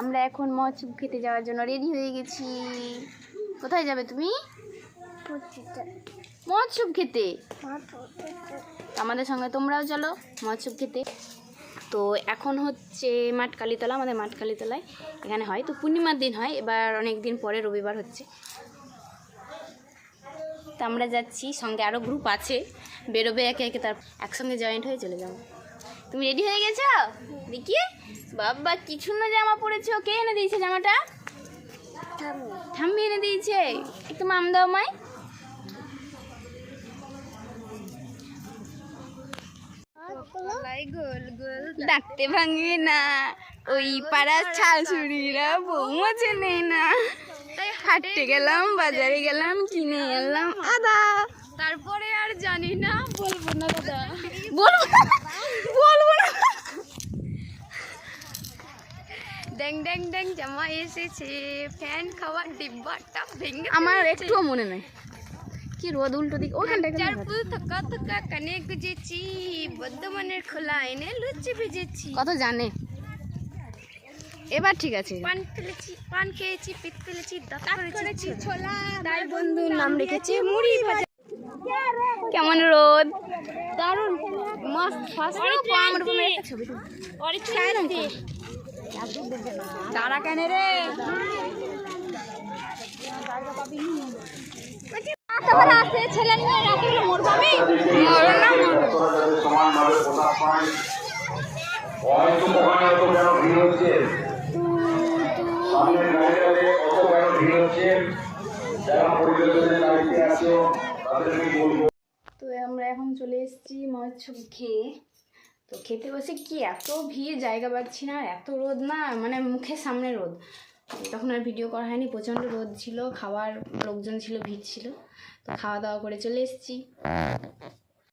আমরা এখন মহোৎসব খেতে যাওয়ার জন্য রেডি হয়ে গেছি। কোথায় যাবে তুমি? মহোৎসব খেতে। আমাদের সঙ্গে তোমরাও চলো মহোৎসব খেতে। তো এখন হচ্ছে মাঠকালীতলা, আমাদের মাঠকালীতলায় এখানে হয়। তো পূর্ণিমার দিন হয়, এবার অনেক দিন পরে রবিবার হচ্ছে। তো আমরা যাচ্ছি, সঙ্গে আরও গ্রুপ আছে, বেরোবে একে একে, তার একসঙ্গে জয়েন্ট হয়ে চলে যাবো। তুমি রেডি হয়ে গেছো? দেখি বাবা কি সুন্দর জামা পরেছো। কে এনে দিয়েছে জামাটা? ঠাম্মি এনে দিয়েছে। একটু মাম দাও মাই। ডাকতে ভাঙে না, ওই পাড়ার শাশুড়িরা বৌমা চেনে না। হাঁটতে গেলাম, বাজারে গেলাম, কিনে এলাম আদা। তারপরে আর জানি না, বলবো না দাদা, বলবো না। ড্যাং ড্যাং ড্যাং জামা এসেছে, ফ্যান খাওয়ার ডিব্বাটা ভেঙে আমার একটুও মনে নেই। কি রোদ উল্টো দিক ওখানটা। চারপুর থাকা থাকা কানে গুজেছি, বর্ধমানের খোলা এনে লুচি ভেজেছি। কত জানে। এবার ঠিক আছে। পান ফেলেছি, পান খেয়েছি, পিঠ ফেলেছি, দাঁত করেছি ছোলা, তাই বন্ধুর নাম রেখেছি মুড়ি ভাজা। কেমন রোদ? দারুণ মস্ত ফার্স্ট ছবি তারা কেন রে? আছে ছেলে নিয়ে রাখি মোর ভাবি তো আমরা এখন চলে এসেছি মহোৎসব খেয়ে। তো খেতে বসে কি এত ভিড়, জায়গা পাচ্ছি না, এত রোদ না, মানে মুখের সামনে রোদ। তখন আর ভিডিও করা হয়নি, প্রচণ্ড রোদ ছিল, খাওয়ার লোকজন ছিল, ভিড় ছিল। তো খাওয়া দাওয়া করে চলে এসেছি।